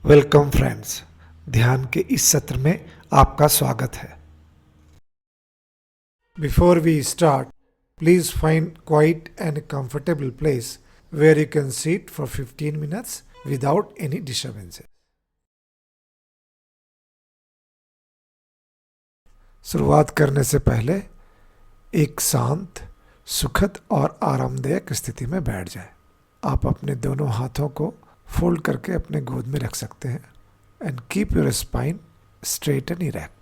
Welcome friends, ध्यान के इस सत्र में आपका स्वागत है। Before we start, please find quiet and comfortable place where you can seat for 15 minutes without any disturbances. शुरुआत करने से पहले एक शांत, सुखद और आरामदायक स्थिति में बैठ जाएं। आप अपने दोनों हाथों को फोल्ड करके अपने गोद में रख सकते हैं and keep your spine straight and erect.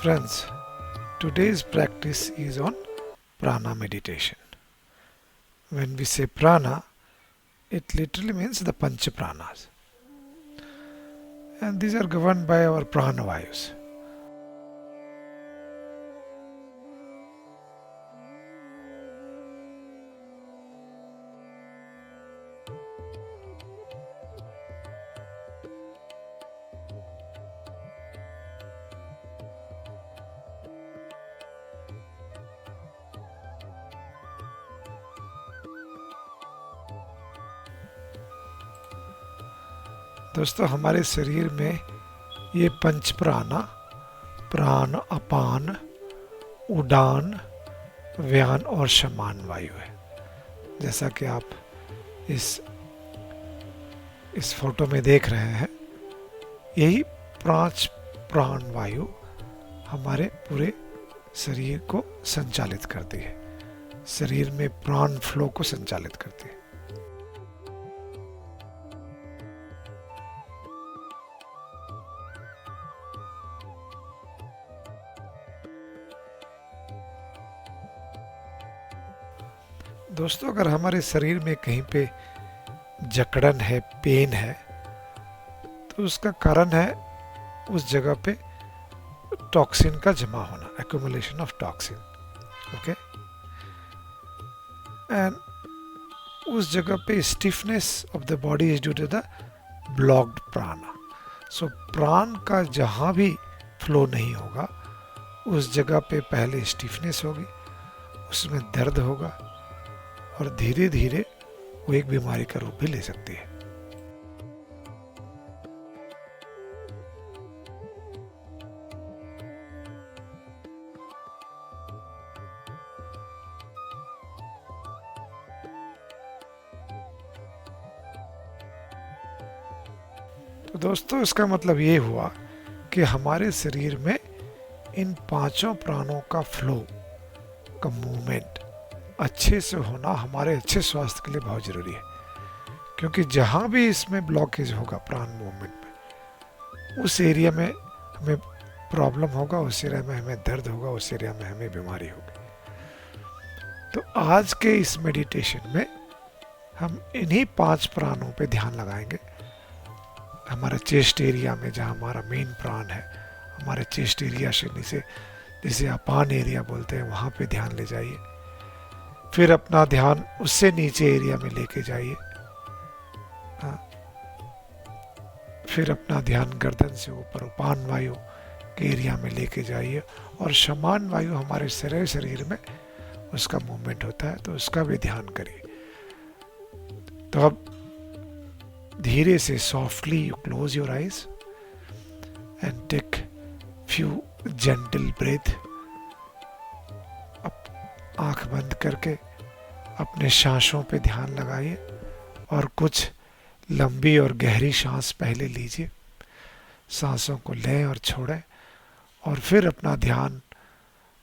Friends, today's practice is on prana meditation. When we say prana, it literally means the pancha pranas. And these are governed by our prana vayus. दोस्तों, हमारे शरीर में ये पंच प्राणा, प्राण, अपान, उडान, व्यान और शमान वायु है। जैसा कि आप इस फोटो में देख रहे हैं, यही पांच प्राण वायु हमारे पूरे शरीर को संचालित करती है, शरीर में प्राण फ्लो को संचालित करती है। दोस्तों, अगर हमारे शरीर में कहीं पे जकड़न है, पेन है, तो उसका कारण है उस जगह पे टॉक्सिन का जमा होना, accumulation of toxin. Okay, and उस जगह पे stiffness of the body is due to the blocked prana. So प्राण का जहां भी फ्लो नहीं होगा, उस जगह पे पहले स्टिफनेस होगी, उसमें दर्द होगा और धीरे धीरे वो एक बीमारी का रूप भी ले सकती है। तो दोस्तों, इसका मतलब ये हुआ कि हमारे शरीर में इन पांचों प्राणों का फ्लो का मूवमेंट अच्छे से होना हमारे अच्छे स्वास्थ्य के लिए बहुत ज़रूरी है। क्योंकि जहाँ भी इसमें ब्लॉकेज होगा प्राण मूवमेंट में, उस एरिया में हमें प्रॉब्लम होगा, उस एरिया में हमें दर्द होगा, उस एरिया में हमें बीमारी होगी। तो आज के इस मेडिटेशन में हम इन्हीं पांच प्राणों पे ध्यान लगाएंगे। हमारा चेस्ट एरिया में, जहाँ हमारा मेन प्राण है, हमारे चेस्ट एरिया से नीचे, जिसे अपान एरिया बोलते हैं, वहाँ पे ध्यान ले जाइए। फिर अपना ध्यान उससे नीचे एरिया में लेके जाइए। फिर अपना ध्यान गर्दन से ऊपर उपान वायु के एरिया में लेके जाइए, और शमान वायु हमारे सारे शरीर में उसका मूवमेंट होता है, तो उसका भी ध्यान करिए। तो अब धीरे से softly you close your eyes and take few gentle breath. आंख बंद करके अपने सांसों पे ध्यान लगाइए और कुछ लंबी और गहरी सांस पहले लीजिए। सांसों को लें और छोड़ें, और फिर अपना ध्यान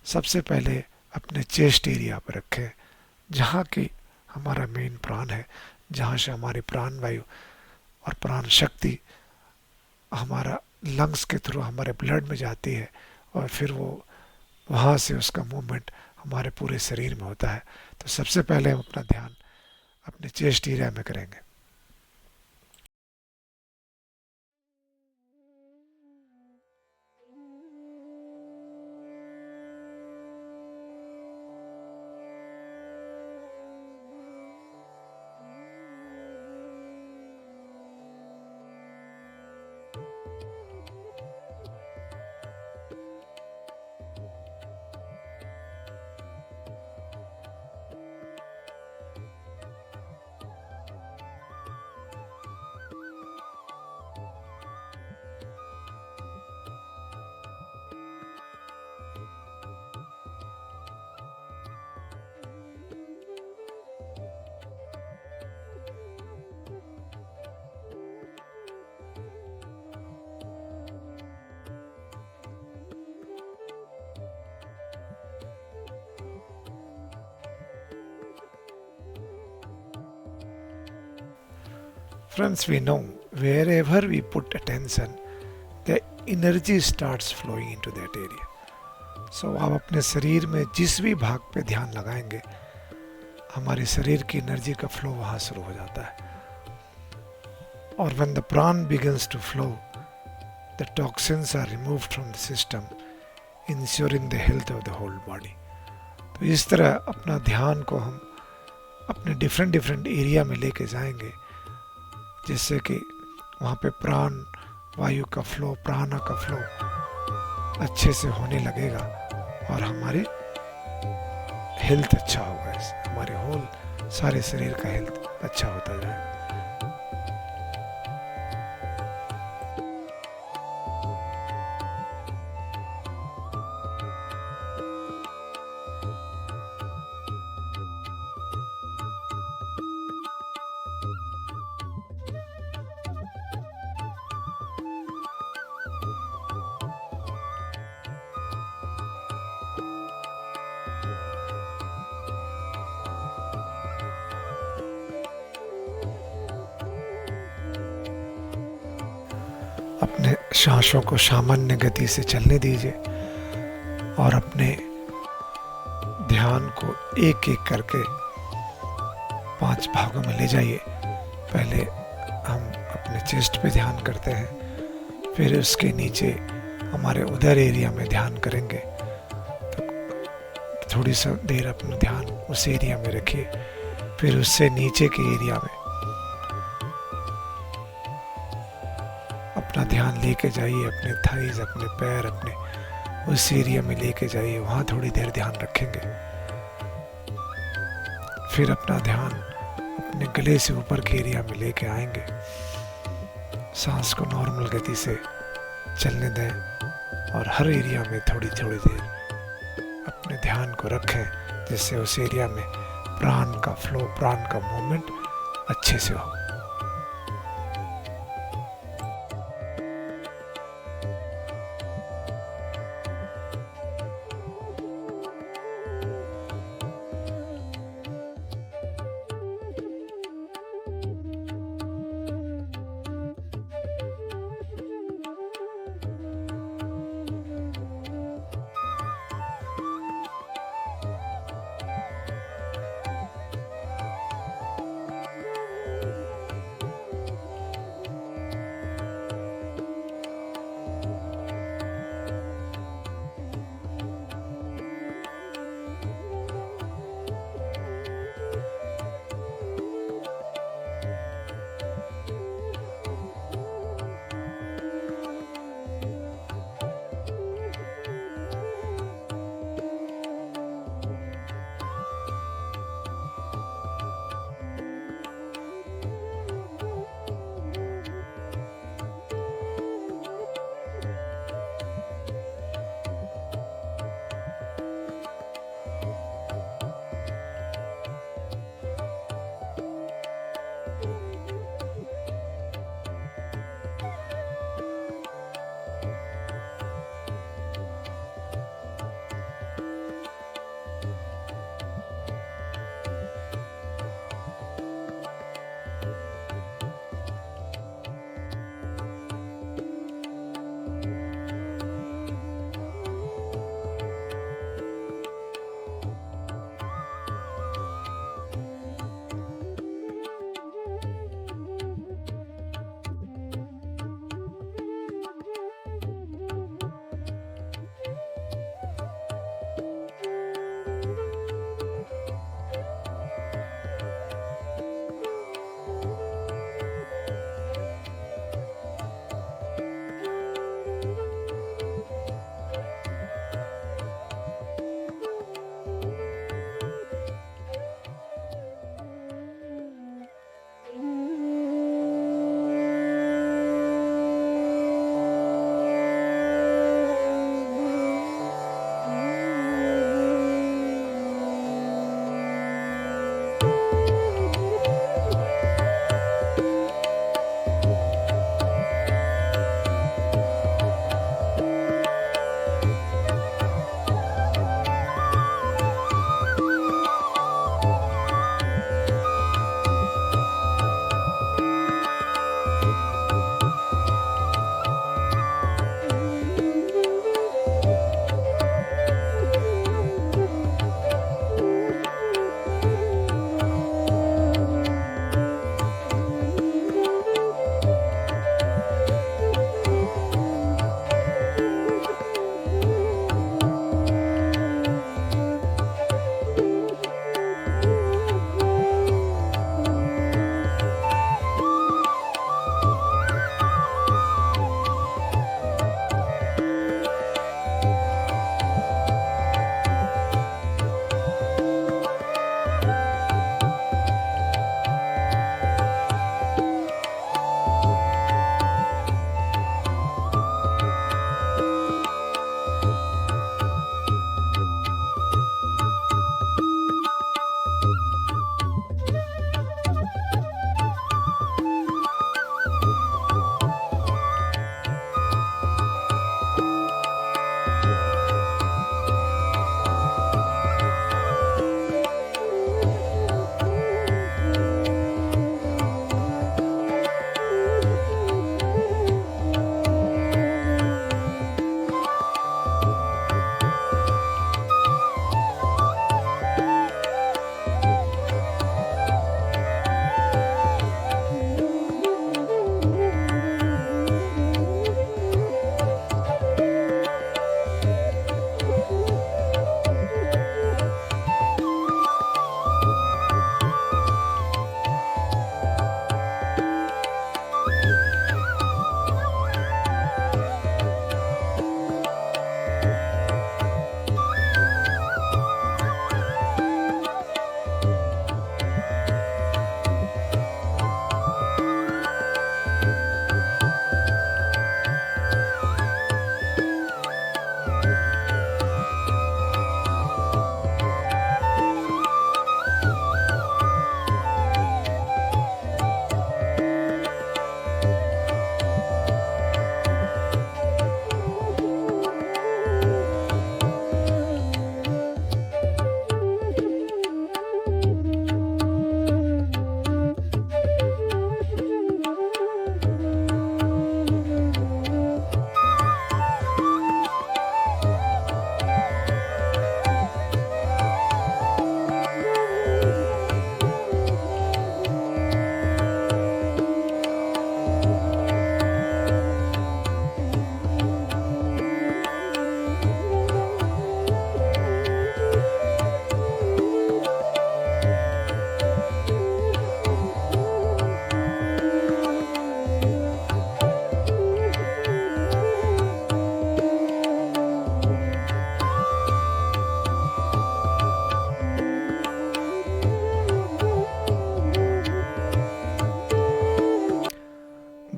सबसे पहले अपने चेस्ट एरिया पर रखें, जहाँ की हमारा मेन प्राण है, जहाँ से हमारी प्राण वायु और प्राण शक्ति हमारा लंग्स के थ्रू हमारे ब्लड में जाती है, और फिर वो वहाँ से उसका मूवमेंट हमारे पूरे शरीर में होता है। तो सबसे पहले हम अपना ध्यान अपने चेस्ट एरिया में करेंगे। Friends, we know wherever we put attention, the energy starts flowing into that area. So आप अपने शरीर में जिस भी भाग पे ध्यान लगाएंगे, हमारे शरीर की एनर्जी का फ्लो वहाँ शुरू हो जाता है। और when the pran begins to flow, the toxins are removed from the system, ensuring the health of the whole body. तो इस तरह अपना ध्यान को हम अपने डिफरेंट डिफरेंट एरिया में लेके जाएंगे, जिससे कि वहाँ पे प्राण वायु का फ्लो, प्राणा का फ्लो अच्छे से होने लगेगा और हमारी हेल्थ अच्छा होगा। इससे हमारे होल सारे शरीर का हेल्थ अच्छा होता जाएगा। अपने सांसों को सामान्य गति से चलने दीजिए और अपने ध्यान को एक एक करके 5 भागों में ले जाइए। पहले हम अपने चेस्ट पे ध्यान करते हैं, फिर उसके नीचे हमारे उदर एरिया में ध्यान करेंगे। तो थोड़ी सी देर अपना ध्यान उस एरिया में रखिए, फिर उससे नीचे के एरिया में अपना ध्यान लेके जाइए, अपने थाइज, अपने पैर, अपने उस एरिया में लेके जाइए, वहाँ थोड़ी देर ध्यान रखेंगे। फिर अपना ध्यान अपने गले से ऊपर के एरिया में लेके आएंगे। सांस को नॉर्मल गति से चलने दें और हर एरिया में थोड़ी थोड़ी देर अपने ध्यान को रखें, जिससे उस एरिया में प्राण का फ्लो, प्राण का मूवमेंट अच्छे से हो।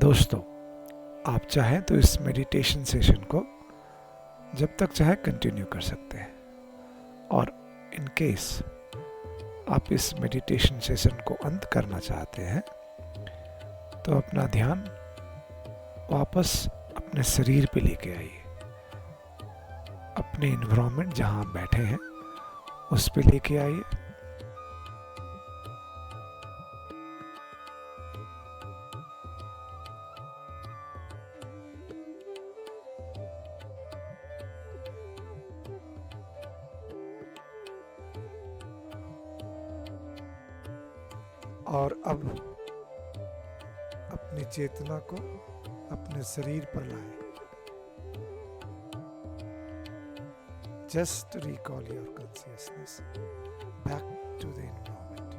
दोस्तों, आप चाहें तो इस मेडिटेशन सेशन को जब तक चाहे कंटिन्यू कर सकते हैं, और इन केस आप इस मेडिटेशन सेशन को अंत करना चाहते हैं तो अपना ध्यान वापस अपने शरीर पे लेके आइए। अपने इन्वायरमेंट जहां आप बैठे हैं उस पे लेके आइए। और अब अपनी चेतना को अपने शरीर पर लाएं। Just recall your consciousness back to the environment.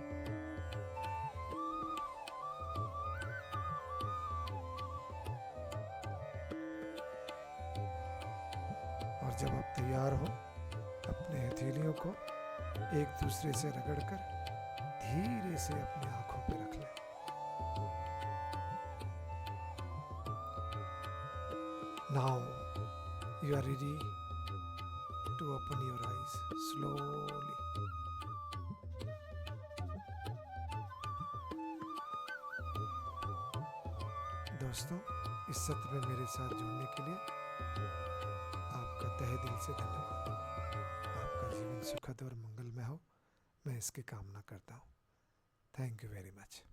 और जब आप तैयार हो, अपने हथेलियों को एक दूसरे से रगड़कर धीरे से अपनी आंखों पर रख लें। Now you are ready to open your eyes slowly. दोस्तों, इस सत्र में मेरे साथ जुड़ने के लिए आपका तहे दिल से धन्यवाद। आपका जीवन सुखद और मंगलमय हो, मैं इसकी कामना करता हूँ। Thank you very much.